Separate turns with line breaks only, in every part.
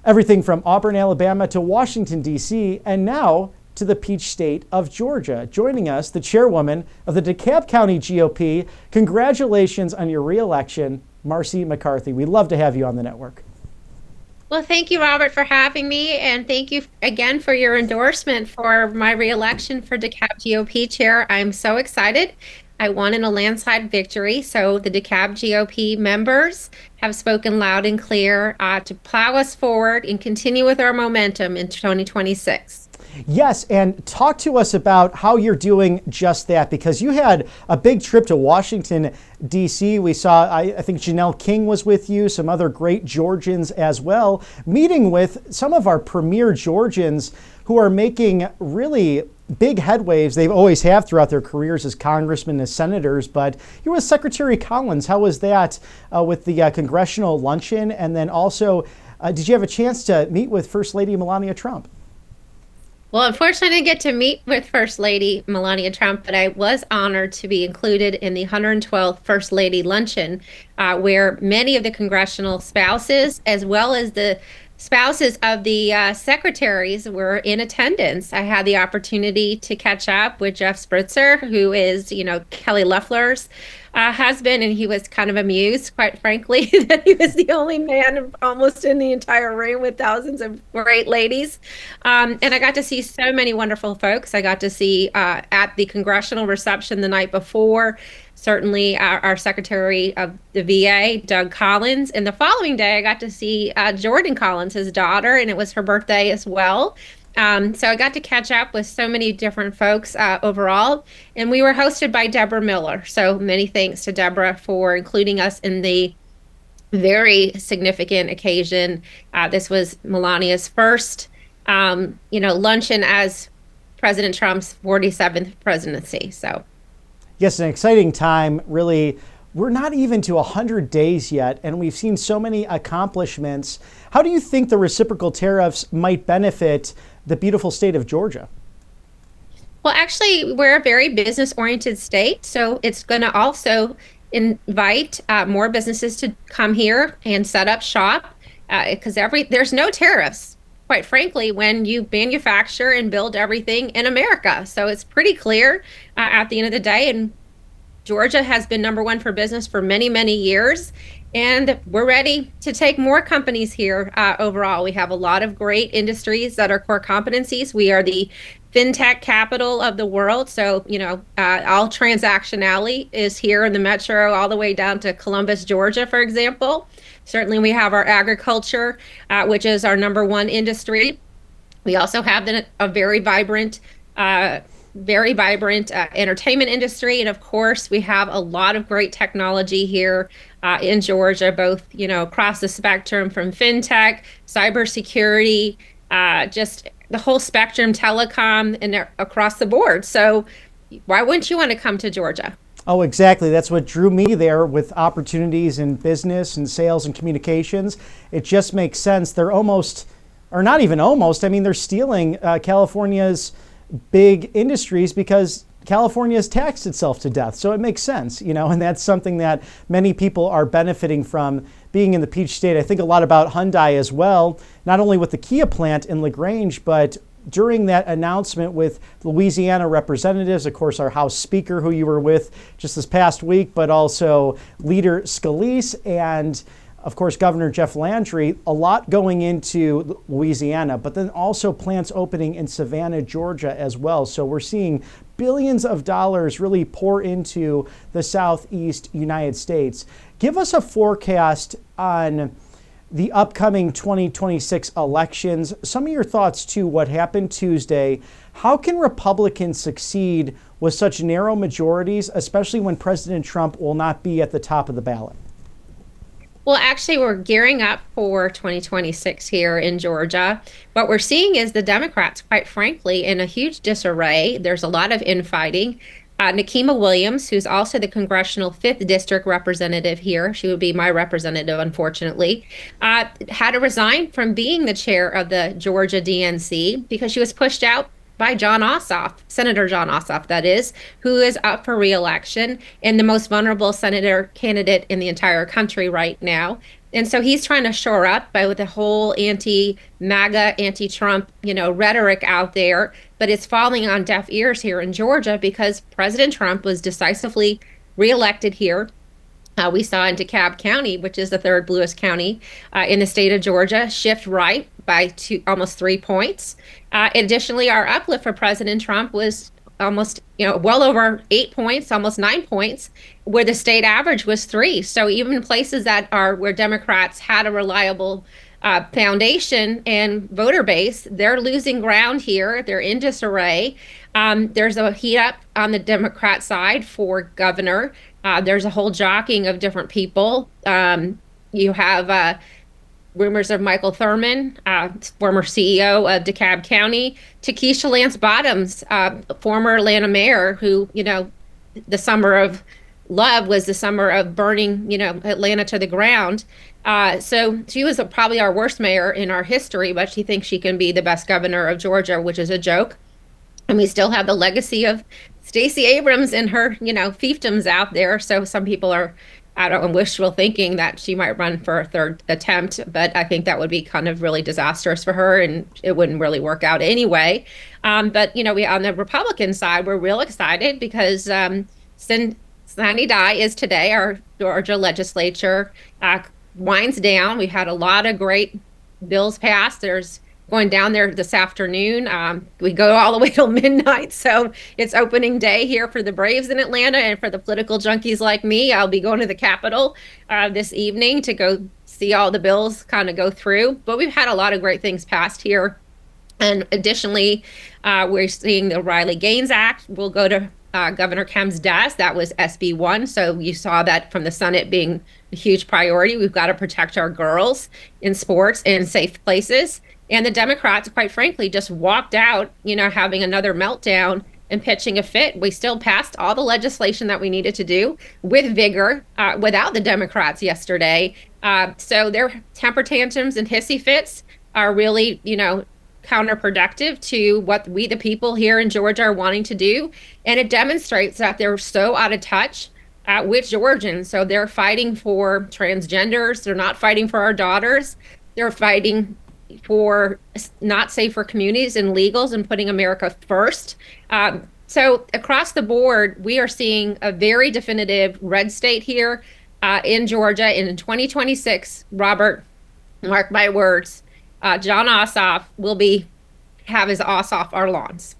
Everything from Auburn, Alabama to Washington, D.C., and now to the Peach State of Georgia. Joining us, the chairwoman of the DeKalb County GOP. Congratulations on your reelection, Marci McCarthy. We'd love to have you on the network.
Well, thank you, Robert, for having me. And thank you again for your endorsement for my reelection for DeKalb GOP chair. I'm so excited. I won in a landslide victory. So the DeKalb GOP members have spoken loud and clear to plow us forward and continue with our momentum in 2026.
Yes, and talk to us about how you're doing just that, because you had a big trip to Washington, D.C. We saw, I think Janelle King was with you, some other great Georgians as well, meeting with some of our premier Georgians who are making really big headways. They always have throughout their careers as congressmen, as senators, but you were with Secretary Collins. How was that with the congressional luncheon? And then also, did you have a chance to meet with First Lady Melania Trump?
Well, unfortunately, I didn't get to meet with First Lady Melania Trump, but I was honored to be included in the 112th First Lady Luncheon, where many of the congressional spouses, as well as the spouses of the secretaries, were in attendance. I had the opportunity to catch up with Jeff Spritzer, who is, Kelly Loeffler's husband, and he was kind of amused, quite frankly, that he was the only man almost in the entire room with thousands of great ladies. And I got to see so many wonderful folks. I got to see at the congressional reception the night before, certainly our Secretary of the VA, Doug Collins. And the following day, I got to see Jordan Collins, his daughter, and it was her birthday as well. So I got to catch up with so many different folks overall, and we were hosted by Deborah Miller. So many thanks to Deborah for including us in the very significant occasion. This was Melania's first, luncheon as President Trump's 47th presidency. So,
yes, an exciting time, really. We're not even to 100 days yet, and we've seen so many accomplishments. How do you think the reciprocal tariffs might benefit the beautiful state of Georgia?
Well, actually, we're a very business-oriented state, so it's going to also invite more businesses to come here and set up shop, because there's no tariffs, quite frankly, when you manufacture and build everything in America. So it's pretty clear at the end of the day, and Georgia has been number one for business for many, many years, and we're ready to take more companies here overall. We have a lot of great industries that are core competencies. We are the fintech capital of the world. So, all transactionality is here in the metro, all the way down to Columbus, Georgia, for example. Certainly, we have our agriculture, which is our number one industry. We also have a very vibrant entertainment industry. And of course, we have a lot of great technology here in Georgia, both, across the spectrum from fintech, cybersecurity, just the whole spectrum, telecom, and across the board. So why wouldn't you want to come to Georgia?
Oh, exactly. That's what drew me there, with opportunities in business and sales and communications. It just makes sense. They're almost, or not even almost, I mean, they're stealing California's big industries because California has taxed itself to death. So it makes sense, and that's something that many people are benefiting from being in the Peach State. I think a lot about Hyundai as well, not only with the Kia plant in LaGrange, but during that announcement with Louisiana representatives, of course, our House Speaker, who you were with just this past week, but also Leader Scalise and of course, Governor Jeff Landry, a lot going into Louisiana, but then also plants opening in Savannah, Georgia as well. So we're seeing billions of dollars really pour into the Southeast United States. Give us a forecast on the upcoming 2026 elections. Some of your thoughts to what happened Tuesday. How can Republicans succeed with such narrow majorities, especially when President Trump will not be at the top of the ballot?
Well, actually, we're gearing up for 2026 here in Georgia. What we're seeing is the Democrats, quite frankly, in a huge disarray. There's a lot of infighting. Nikema Williams, who's also the congressional 5th District representative here, she would be my representative, unfortunately, had to resign from being the chair of the Georgia DNC because she was pushed out by Jon Ossoff, Senator Jon Ossoff, that is, who is up for re-election and the most vulnerable senator candidate in the entire country right now. And so he's trying to shore up by with the whole anti-MAGA, anti-Trump, rhetoric out there, but it's falling on deaf ears here in Georgia because President Trump was decisively reelected here. We saw in DeKalb County, which is the third bluest county in the state of Georgia, shift right by almost 3 points. Additionally, our uplift for President Trump was almost, well over 8 points, almost 9 points, where the state average was 3. So even places that are where Democrats had a reliable foundation and voter base, they're losing ground here. They're in disarray. There's a heat up on the Democrat side for governor. There's a whole jockeying of different people. You have rumors of Michael Thurman, former CEO of DeKalb County, to Keisha Lance Bottoms, former Atlanta mayor, who, the summer of love was the summer of burning, Atlanta to the ground. So she was probably our worst mayor in our history, but she thinks she can be the best governor of Georgia, which is a joke. And we still have the legacy of Stacey Abrams and her, fiefdoms out there. So some people are, I don't know, wishful thinking that she might run for a third attempt, but I think that would be kind of really disastrous for her, and it wouldn't really work out anyway. But we on the Republican side, we're real excited because Sunny Dye is today. Our Georgia legislature winds down. We had a lot of great bills passed. There's going down there this afternoon. We go all the way till midnight. So it's opening day here for the Braves in Atlanta, and for the political junkies like me, I'll be going to the Capitol this evening to go see all the bills kind of go through. But we've had a lot of great things passed here. And additionally, we're seeing the Riley Gaines Act will go to Governor Kem's desk. That was SB1. So you saw that from the Senate being a huge priority. We've got to protect our girls in sports and safe places. And the Democrats, quite frankly, just walked out, having another meltdown and pitching a fit. We still passed all the legislation that we needed to do with vigor without the Democrats yesterday. So their temper tantrums and hissy fits are really, counterproductive to what we, the people here in Georgia, are wanting to do. And it demonstrates that they're so out of touch with Georgians. So they're fighting for transgenders. They're not fighting for our daughters. They're fighting for not safer communities and legals and putting America first. So across the board, we are seeing a very definitive red state here in Georgia. And in 2026, Robert, mark my words, John Ossoff will have his ass off our lawns.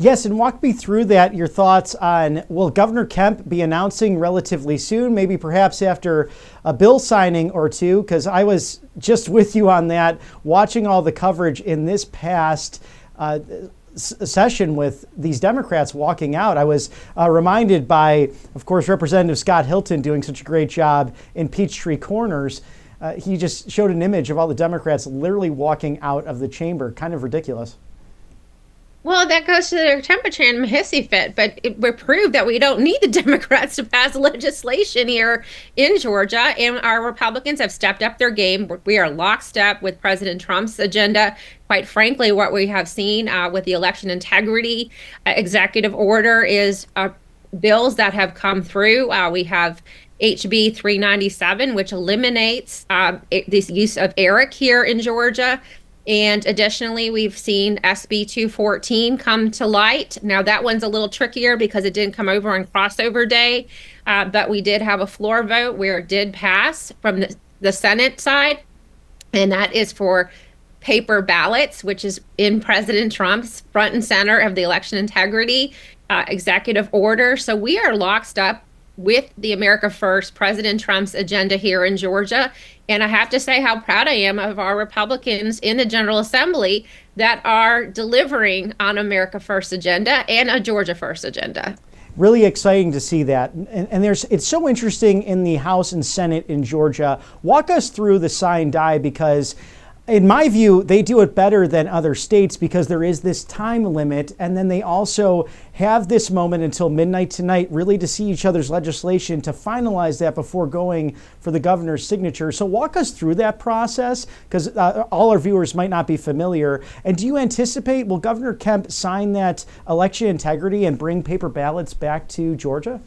Yes, and walk me through that, your thoughts on, will Governor Kemp be announcing relatively soon, maybe perhaps after a bill signing or two? Because I was just with you on that, watching all the coverage in this past session with these Democrats walking out. I was reminded by, of course, Representative Scott Hilton doing such a great job in Peachtree Corners. He just showed an image of all the Democrats literally walking out of the chamber. Kind of ridiculous.
Well, that goes to their temperature and hissy fit, but we proved that we don't need the Democrats to pass legislation here in Georgia, and our Republicans have stepped up their game. We are lockstep with President Trump's agenda. Quite frankly, what we have seen with the election integrity executive order is bills that have come through. We have HB 397, which eliminates this use of ERIC here in Georgia. And additionally, we've seen SB 214 come to light. Now, that one's a little trickier because it didn't come over on crossover day, but we did have a floor vote where it did pass from the Senate side, and that is for paper ballots, which is in President Trump's front and center of the election integrity executive order. So we are lockstep with the America First, President Trump's agenda here in Georgia. And I have to say how proud I am of our Republicans in the General Assembly that are delivering on America First agenda and a Georgia First agenda.
Really exciting to see that. And it's so interesting in the House and Senate in Georgia. Walk us through the sign die, because in my view, they do it better than other states because there is this time limit. And then they also have this moment until midnight tonight really to see each other's legislation to finalize that before going for the governor's signature. So walk us through that process, because all our viewers might not be familiar. And do you anticipate, will Governor Kemp sign that election integrity and bring paper ballots back to Georgia?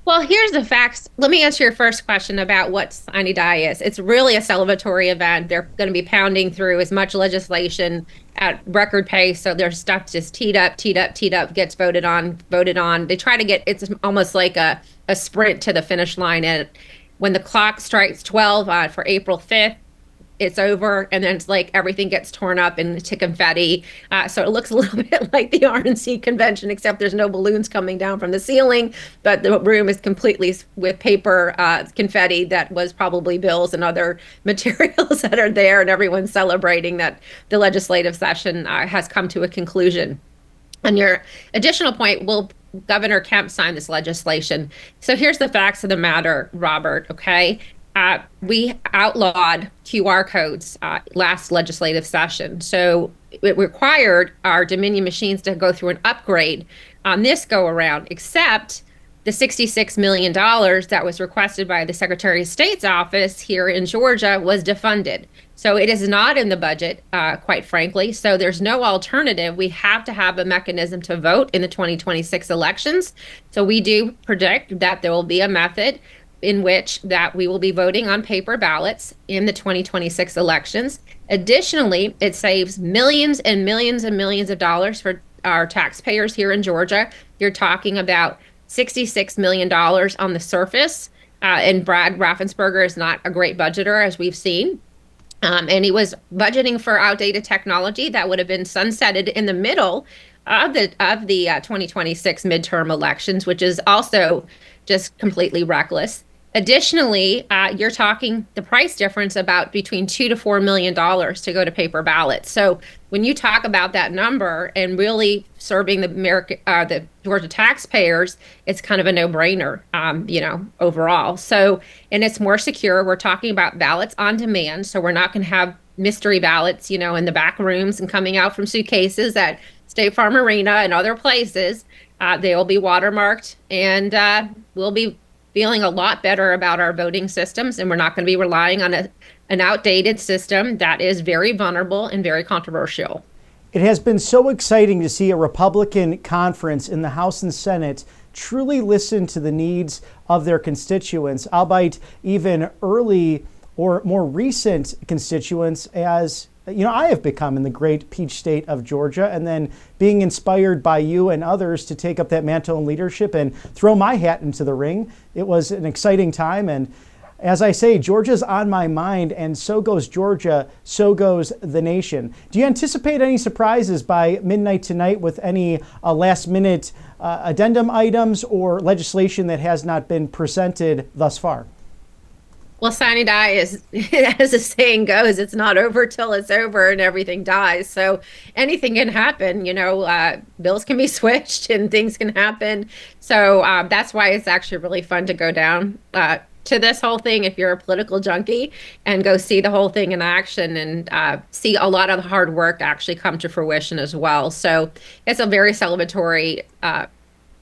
Well, here's the facts. Let me answer your first question about what Sine Die is. It's really a celebratory event. They're going to be pounding through as much legislation at record pace. So their stuff just teed up, teed up, teed up, gets voted on, voted on. They try to get, it's almost like a sprint to the finish line. And when the clock strikes 12 for April 5th, it's over, and then it's like everything gets torn up into confetti. So it looks a little bit like the RNC convention, except there's no balloons coming down from the ceiling, but the room is completely with paper confetti that was probably bills and other materials that are there, and everyone's celebrating that the legislative session has come to a conclusion. On your additional point, will Governor Kemp sign this legislation? So here's the facts of the matter, Robert, okay? We outlawed QR codes last legislative session. So it required our Dominion machines to go through an upgrade on this go around, except the $66 million that was requested by the Secretary of State's office here in Georgia was defunded. So it is not in the budget, quite frankly. So there's no alternative. We have to have a mechanism to vote in the 2026 elections. So we do predict that there will be a method in which that we will be voting on paper ballots in the 2026 elections. Additionally, it saves millions and millions and millions of dollars for our taxpayers here in Georgia. You're talking about $66 million on the surface, and Brad Raffensperger is not a great budgeter, as we've seen. And he was budgeting for outdated technology that would have been sunsetted in the middle of the 2026 midterm elections, which is also just completely reckless. Additionally, you're talking the price difference about between $2 to $4 million to go to paper ballots. So when you talk about that number and really serving the Georgia taxpayers, it's kind of a no-brainer, overall. So, and it's more secure. We're talking about ballots on demand, so we're not going to have mystery ballots, in the back rooms and coming out from suitcases at State Farm Arena and other places. They will be watermarked, and we'll be feeling a lot better about our voting systems, and we're not going to be relying on an outdated system that is very vulnerable and very controversial.
It has been so exciting to see a Republican conference in the House and Senate truly listen to the needs of their constituents, albeit even early or more recent constituents, as I have become in the great peach state of Georgia, and then being inspired by you and others to take up that mantle and leadership and throw my hat into the ring. It was an exciting time. And as I say, Georgia's on my mind, and so goes Georgia, so goes the nation. Do you anticipate any surprises by midnight tonight with any last minute addendum items or legislation that has not been presented thus far?
Well, sine die is, as the saying goes, it's not over till it's over and everything dies. So anything can happen, bills can be switched and things can happen. So that's why it's actually really fun to go down to this whole thing if you're a political junkie and go see the whole thing in action and see a lot of the hard work actually come to fruition as well. So it's a very celebratory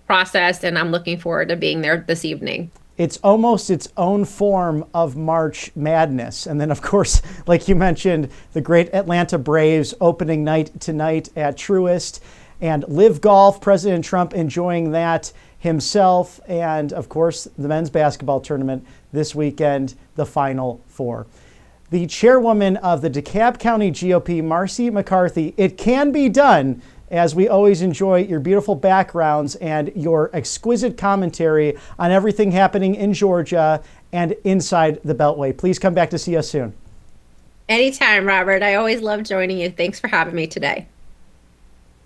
process, and I'm looking forward to being there this evening.
It's almost its own form of March Madness. And then, of course, like you mentioned, the great Atlanta Braves opening night tonight at Truist, and Live Golf, President Trump enjoying that himself. And, of course, the men's basketball tournament this weekend, the Final Four. The chairwoman of the DeKalb County GOP, Marci McCarthy, it can be done. As we always enjoy your beautiful backgrounds and your exquisite commentary on everything happening in Georgia and inside the Beltway. Please come back to see us soon.
Anytime, Robert. I always love joining you. Thanks for having me today.